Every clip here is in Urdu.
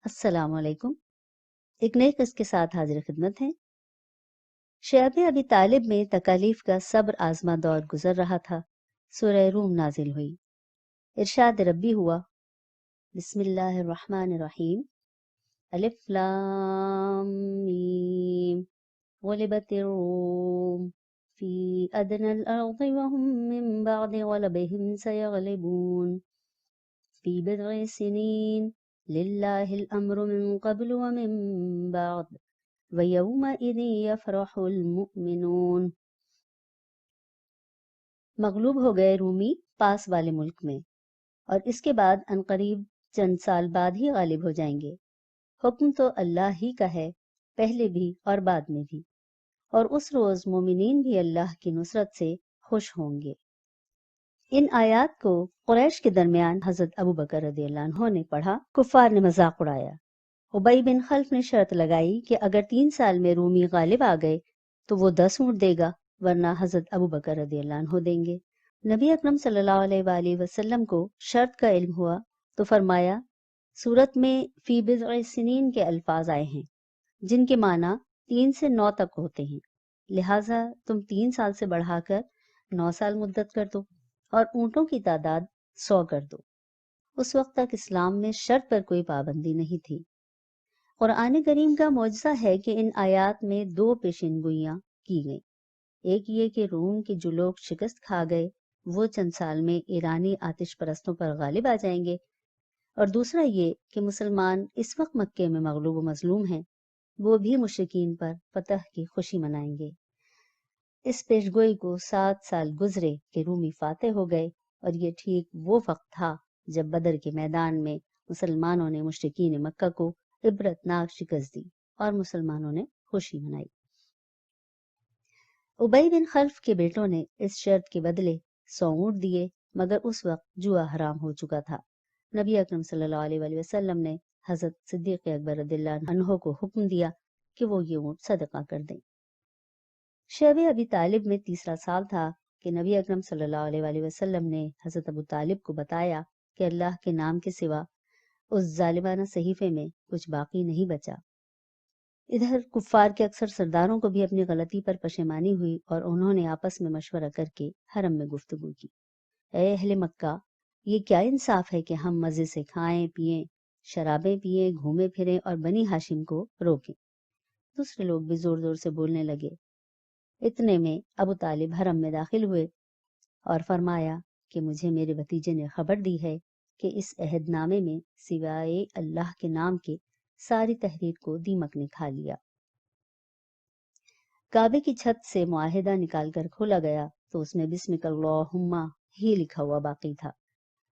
السلام علیکم۔ ایک نئے قسط کے ساتھ حاضر خدمت ہیں۔ شیعب ابی طالب میں تکالیف کا صبر آزما دور گزر رہا تھا۔ سورہ روم نازل ہوئی۔ ارشاد ربی ہوا، بسم اللہ الرحمن الرحیم، الف لام میم، غلبت الروم فی ادنى الارض وهم من بعد غلبهم سيغلبون فی بضع سنین للہ الامر من قبل ومن بعد وَيَوْمَئِذٍ يَفْرَحُ الْمُؤْمِنُونَ۔ مغلوب ہو گئے رومی پاس والے ملک میں، اور اس کے بعد عنقریب چند سال بعد ہی غالب ہو جائیں گے۔ حکم تو اللہ ہی کا ہے، پہلے بھی اور بعد میں بھی، اور اس روز مومنین بھی اللہ کی نصرت سے خوش ہوں گے۔ ان آیات کو قریش کے درمیان حضرت ابو بکر رضی اللہ عنہ نے پڑھا۔ کفار نے مذاق اڑایا۔ ابی بن خلف نے شرط لگائی کہ اگر 3 سال میں رومی غالب آ گئے تو وہ 10 اونٹ دے گا، ورنہ حضرت ابو بکر رضی اللہ عنہ دیں گے۔ نبی اکرم صلی اللہ علیہ وآلہ وسلم کو شرط کا علم ہوا تو فرمایا، سورت میں فی بضع سنین کے الفاظ آئے ہیں جن کے معنی 3 سے 9 تک ہوتے ہیں، لہٰذا تم 3 سال سے بڑھا کر 9 سال مدت کر دو اور اونٹوں کی تعداد 100 کر دو۔ اس وقت تک اسلام میں شرط پر کوئی پابندی نہیں تھی۔ قرآن کریم کا معجزہ ہے کہ ان آیات میں 2 پیشین گوئیاں کی گئیں۔ ایک یہ کہ روم کے جو لوگ شکست کھا گئے وہ چند سال میں ایرانی آتش پرستوں پر غالب آ جائیں گے، اور دوسرا یہ کہ مسلمان اس وقت مکے میں مغلوب و مظلوم ہیں، وہ بھی مشرکین پر فتح کی خوشی منائیں گے۔ اس پیشگوئی کو 7 سال گزرے کہ رومی فاتح ہو گئے، اور یہ ٹھیک وہ وقت تھا جب بدر کے میدان میں مسلمانوں نے مشرکین مکہ کو عبرتناک شکست دی اور مسلمانوں نے خوشی منائی۔ ابی بن خلف کے بیٹوں نے اس شرط کے بدلے 100 اونٹ دیے، مگر اس وقت جوا حرام ہو چکا تھا۔ نبی اکرم صلی اللہ علیہ وآلہ وسلم نے حضرت صدیق اکبر رضی اللہ عنہ کو حکم دیا کہ وہ یہ اونٹ صدقہ کر دیں۔ شیب ابی طالب میں تیسرا سال تھا کہ نبی اکرم صلی اللہ علیہ وآلہ وسلم نے حضرت ابو طالب کو بتایا کہ اللہ کے نام کے سوا اس ظالمانہ صحیفے میں کچھ باقی نہیں بچا۔ ادھر کفار کے اکثر سرداروں کو بھی اپنی غلطی پر پشیمانی ہوئی، اور انہوں نے آپس میں مشورہ کر کے حرم میں گفتگو کی، اے اہل مکہ، یہ کیا انصاف ہے کہ ہم مزے سے کھائیں پیئیں، شرابیں پیئیں، گھومیں پھریں اور بنی ہاشم کو روکیں۔ دوسرے لوگ بھی زور زور سے بولنے لگے۔ اتنے میں ابو طالب حرم میں داخل ہوئے اور فرمایا کہ مجھے میرے بھتیجے نے خبر دی ہے کہ اس عہد نامے میں سوائے اللہ کے نام کے ساری تحریر کو دیمک نے کھا لیا۔ کعبے کی چھت سے معاہدہ نکال کر کھولا گیا تو اس میں بسمک اللہم ہی لکھا ہوا باقی تھا۔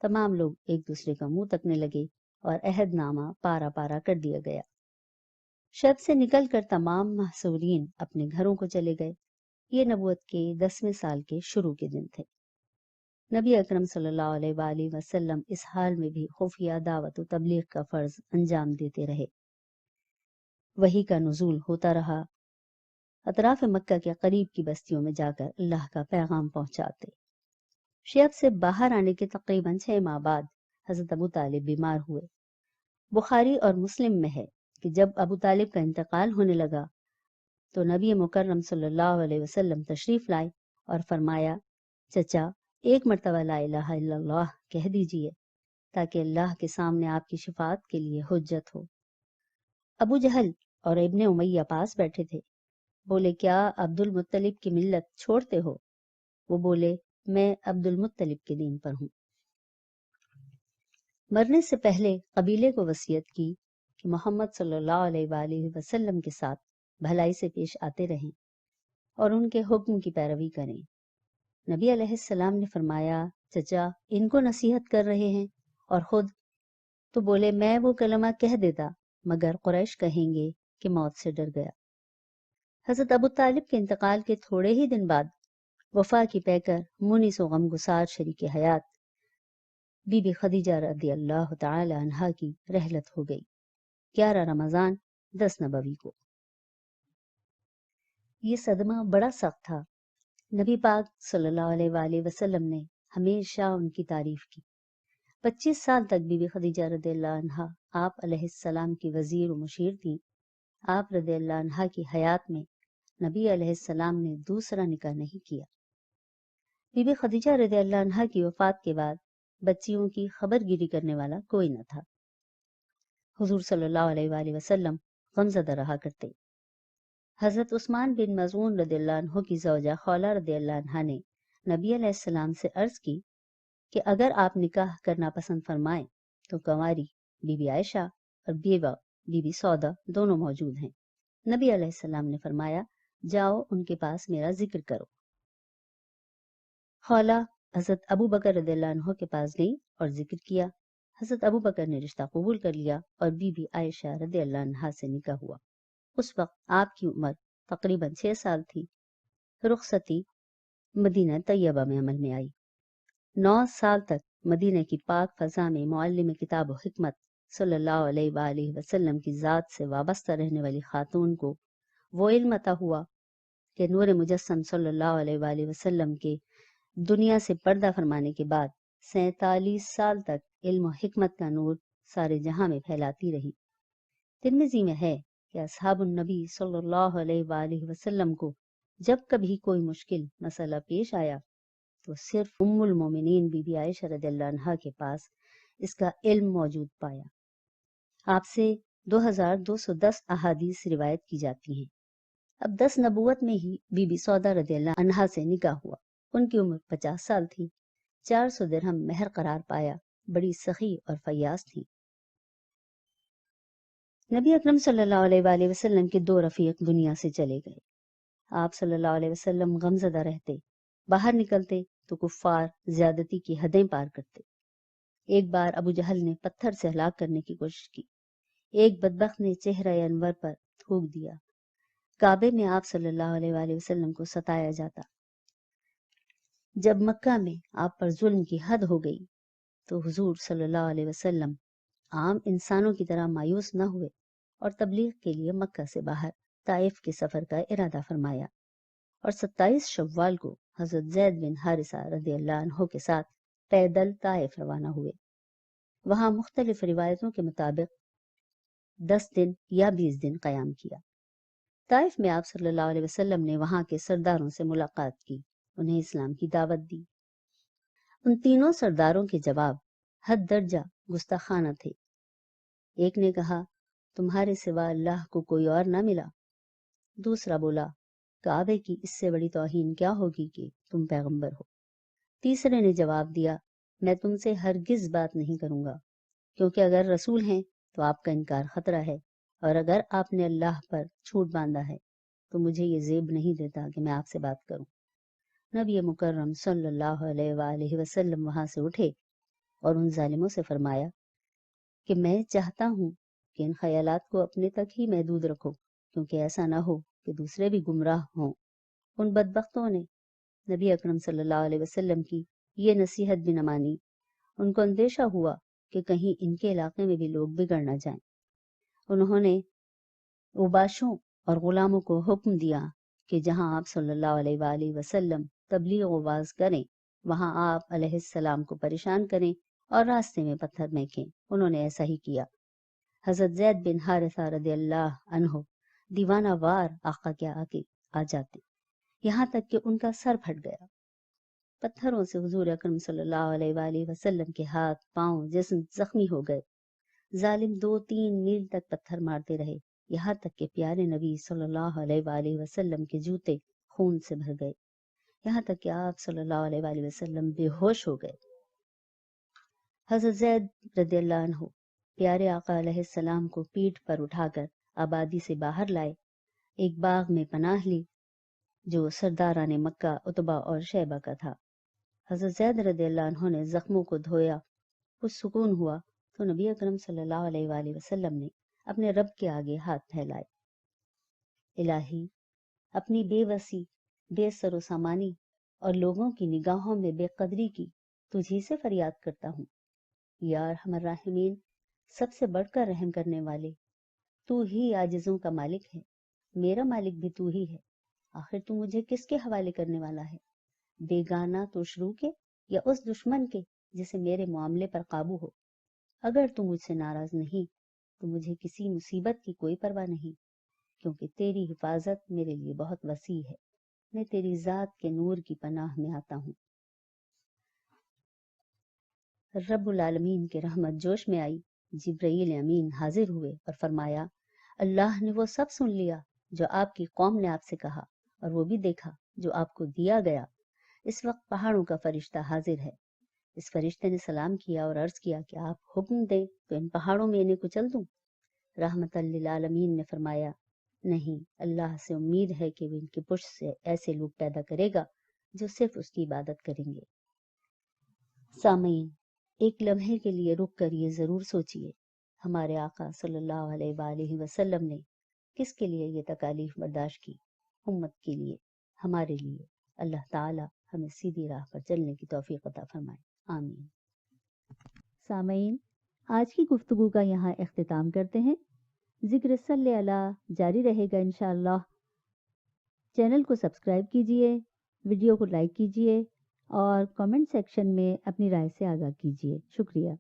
تمام لوگ ایک دوسرے کا منہ تکنے لگے اور عہد نامہ پارا پارا کر دیا گیا۔ شب سے نکل کر تمام محصورین اپنے گھروں کو چلے گئے۔ یہ نبوت کے 10ویں سال کے شروع کے دن تھے۔ نبی اکرم صلی اللہ علیہ وآلہ وسلم اس حال میں بھی خفیہ دعوت و تبلیغ کا فرض انجام دیتے رہے۔ وحی کا نزول ہوتا رہا، اطراف مکہ کے قریب کی بستیوں میں جا کر اللہ کا پیغام پہنچاتے۔ شیب سے باہر آنے کے تقریباً 6 ماہ بعد حضرت ابو طالب بیمار ہوئے۔ بخاری اور مسلم میں ہے کہ جب ابو طالب کا انتقال ہونے لگا تو نبی مکرم صلی اللہ علیہ وسلم تشریف لائے اور فرمایا، چچا ایک مرتبہ لا الہ الا اللہ کہہ دیجئے تاکہ اللہ کے سامنے آپ کی شفاعت کے لیے حجت ہو۔ ابو جہل اور ابن امیہ پاس بیٹھے تھے۔ بولے، کیا عبد المطلب کی ملت چھوڑتے ہو؟ وہ بولے، میں عبد المطلب کے دین پر ہوں۔ مرنے سے پہلے قبیلے کو وصیت کی کہ محمد صلی اللہ علیہ وآلہ وسلم کے ساتھ بھلائی سے پیش آتے رہیں اور ان کے حکم کی پیروی کریں۔ نبی علیہ السلام نے فرمایا، چچا ان کو نصیحت کر رہے ہیں اور خود؟ تو بولے، میں وہ کلمہ کہہ دیتا مگر قریش کہیں گے کہ موت سے ڈر گیا۔ حضرت ابو طالب کے انتقال کے تھوڑے ہی دن بعد وفا کی پیکر مونس و غمگسار شریک حیات بی بی خدیجہ رضی اللہ تعالی عنہا کی رحلت ہو گئی 11 رمضان 10 نبوی کو۔ یہ صدمہ بڑا سخت تھا۔ نبی پاک صلی اللہ علیہ وآلہ وسلم نے ہمیشہ ان کی تعریف کی 25 سال تک بی بی خدیجہ رضی اللہ عنہا آپ علیہ السلام کی وزیر و مشیر تھیں۔ آپ رضی اللہ عنہا کی حیات میں نبی علیہ السلام نے دوسرا نکاح نہیں کیا۔ بی بی خدیجہ رضی اللہ عنہا کی وفات کے بعد بچیوں کی خبر گیری کرنے والا کوئی نہ تھا۔ حضور صلی اللہ علیہ وآلہ وسلم غمزدہ رہا کرتے۔ حضرت عثمان بن مظعون رضی اللہ عنہ کی زوجہ خولہ رضی اللہ عنہا نے نبی علیہ السلام سے عرض کی کہ اگر آپ نکاح کرنا پسند فرمائیں تو کنواری بی بی عائشہ اور بیوہ بی بی سودا دونوں موجود ہیں۔ نبی علیہ السلام نے فرمایا جاؤ ان کے پاس میرا ذکر کرو۔ خولہ حضرت ابو بکر رضی اللہ عنہ کے پاس گئی اور ذکر کیا۔ حضرت ابو بکر نے رشتہ قبول کر لیا اور بی بی عائشہ رضی اللہ عنہا سے نکاح ہوا۔ اس وقت آپ کی عمر تقریباً 6 سال تھی۔ رخصتی مدینہ طیبہ میں عمل میں آئی۔ 9 سال تک مدینہ کی پاک فضا میں معلم کتاب و حکمت صلی اللہ علیہ وآلہ وسلم کی ذات سے وابستہ رہنے والی خاتون کو وہ علم عطا ہوا کہ نور مجسم صلی اللہ علیہ وآلہ وسلم کے دنیا سے پردہ فرمانے کے بعد 47 سال تک علم و حکمت کا نور سارے جہاں میں پھیلاتی رہی۔ ترمذی میں ہے کہ اصحاب النبی صلی اللہ علیہ وآلہ وسلم کو جب کبھی کوئی مشکل مسئلہ پیش آیا تو صرف ام المومنین بی بی عائشہ رضی اللہ عنہا کے پاس اس کا علم موجود پایا۔ آپ سے 2210 احادیث روایت کی جاتی ہیں۔ اب 10 نبوت میں ہی بی بی سودا رضی اللہ عنہا سے نکاح ہوا۔ ان کی عمر 50 سال تھی۔ 400 درہم مہر قرار پایا۔ بڑی سخی اور فیاض تھی۔ نبی اکرم صلی اللہ علیہ وآلہ وسلم کے 2 رفیق دنیا سے چلے گئے۔ آپ صلی اللہ علیہ وسلم غمزدہ رہتے۔ باہر نکلتے تو کفار زیادتی کی حدیں پار کرتے۔ ایک بار ابو جہل نے پتھر سے ہلاک کرنے کی کوشش کی۔ ایک بدبخت نے چہرہ انور پر تھوک دیا۔ کعبے میں آپ صلی اللہ علیہ وآلہ وسلم کو ستایا جاتا۔ جب مکہ میں آپ پر ظلم کی حد ہو گئی تو حضور صلی اللہ علیہ وسلم عام انسانوں کی طرح مایوس نہ ہوئے اور تبلیغ کے لیے مکہ سے باہر طائف کے سفر کا ارادہ فرمایا، اور 27 شوال کو حضرت زید بن حارثہ رضی اللہ عنہ کے ساتھ پیدل طائف روانہ ہوئے۔ وہاں مختلف روایتوں کے مطابق 10 دن یا 20 دن قیام کیا۔ طائف میں آپ صلی اللہ علیہ وسلم نے وہاں کے سرداروں سے ملاقات کی، انہیں اسلام کی دعوت دی۔ ان تینوں سرداروں کے جواب حد درجہ گستاخانہ تھے۔ ایک نے کہا تمہارے سوا اللہ کو کوئی اور نہ ملا۔ دوسرا بولا کعبے کی اس سے بڑی توہین کیا ہوگی کہ تم پیغمبر ہو۔ تیسرے نے جواب دیا میں تم سے ہرگز بات نہیں کروں گا، کیونکہ اگر رسول ہیں تو آپ کا انکار خطرہ ہے، اور اگر آپ نے اللہ پر جھوٹ باندھا ہے تو مجھے یہ زیب نہیں دیتا کہ میں آپ سے بات کروں۔ نبی مکرم صلی اللہ علیہ وآلہ وسلم وہاں سے اٹھے اور ان ظالموں سے فرمایا کہ میں چاہتا ہوں کہ ان خیالات کو اپنے تک ہی محدود رکھو، کیونکہ ایسا نہ ہو کہ دوسرے بھی گمراہ ہوں۔ ان بدبختوں نے نبی اکرم صلی اللہ علیہ وسلم کی یہ نصیحت بھی نہ مانی۔ ان کو اندیشہ ہوا کہ کہیں ان کے علاقے میں بھی لوگ بگڑ نہ جائیں۔ انہوں نے اوباشوں اور غلاموں کو حکم دیا کہ جہاں آپ صلی اللہ علیہ وآلہ وسلم تبلیغ و واز کریں وہاں آپ علیہ السلام کو پریشان کریں اور راستے میں پتھر پھینکیں۔ انہوں نے ایسا ہی کیا۔ حضرت زید بن حارثہ رضی اللہ عنہ دیوانہ وار آقا کے آگے آ جاتے، یہاں تک کہ ان کا سر پھٹ گیا۔ پتھروں سے حضور اکرم صلی اللہ علیہ وآلہ وسلم کے ہاتھ، پاؤں، جسم زخمی ہو گئے۔ ظالم 2-3 میل تک پتھر مارتے رہے، یہاں تک کہ پیارے نبی صلی اللہ علیہ وآلہ وسلم کے جوتے خون سے بھر گئے، یہاں تک کہ آپ صلی اللہ علیہ وآلہ وسلم بے ہوش ہو گئے۔ حضرت زید رضی اللہ عنہ پیارے آقا علیہ السلام کو پیٹھ پر اٹھا کر آبادی سے باہر لائے، ایک باغ میں پناہ لی جو سرداران مکہ عتبہ اور شیبہ کا تھا۔ حضرت زید رضی اللہ عنہ نے زخموں کو دھویا، کچھ سکون ہوا تو نبی اکرم صلی اللہ علیہ وآلہ وسلم نے اپنے رب کے آگے ہاتھ پھیلائے۔ الہی، اپنی بے وسی، بے سر و سامانی اور لوگوں کی نگاہوں میں بے قدری کی تجھی سے فریاد کرتا ہوں۔ یا ارحم الراحمین، سب سے بڑھ کر رحم کرنے والے، تو ہی عاجزوں کا مالک ہے، میرا مالک بھی تو ہی ہے۔ آخر تو مجھے کس کے حوالے کرنے والا ہے؟ بیگانہ تشرو کے یا اس دشمن کے جسے میرے معاملے پر قابو ہو۔ اگر تو مجھ سے ناراض نہیں تو مجھے کسی مصیبت کی کوئی پرواہ نہیں، کیونکہ تیری حفاظت میرے لیے بہت وسیع ہے۔ میں تیری ذات کے نور کی پناہ میں آتا ہوں۔ رب العالمین کے رحمت جوش میں آئی۔ جبرائیل امین حاضر ہوئے اور فرمایا، اللہ نے وہ سب سن لیا جو آپ کی قوم نے آپ سے کہا، اور وہ بھی دیکھا جو آپ کو دیا گیا۔ اس وقت پہاڑوں کا فرشتہ حاضر ہے۔ اس فرشتے نے سلام کیا اور عرض کیا کہ آپ حکم دیں تو ان پہاڑوں میں انہیں کچل دوں۔ رحمت للعالمین نے فرمایا، نہیں، اللہ سے امید ہے کہ وہ ان کی پشت سے ایسے لوگ پیدا کرے گا جو صرف اس کی عبادت کریں گے۔ سامعین، ایک لمحے کے لیے رک کر یہ ضرور سوچئے، ہمارے آقا صلی اللہ علیہ وآلہ وسلم نے کس کے لیے یہ تکالیف برداشت کی؟ امت کے لیے، ہمارے لیے۔ اللہ تعالی ہمیں سیدھی راہ پر چلنے کی توفیق عطا فرمائے، آمین۔ سامعین، آج کی گفتگو کا یہاں اختتام کرتے ہیں۔ ذکر صلی اللہ جاری رہے گا انشاءاللہ۔ چینل کو سبسکرائب کیجئے، ویڈیو کو لائک کیجئے اور کمنٹ سیکشن میں اپنی رائے سے آگاہ کیجئے۔ شکریہ۔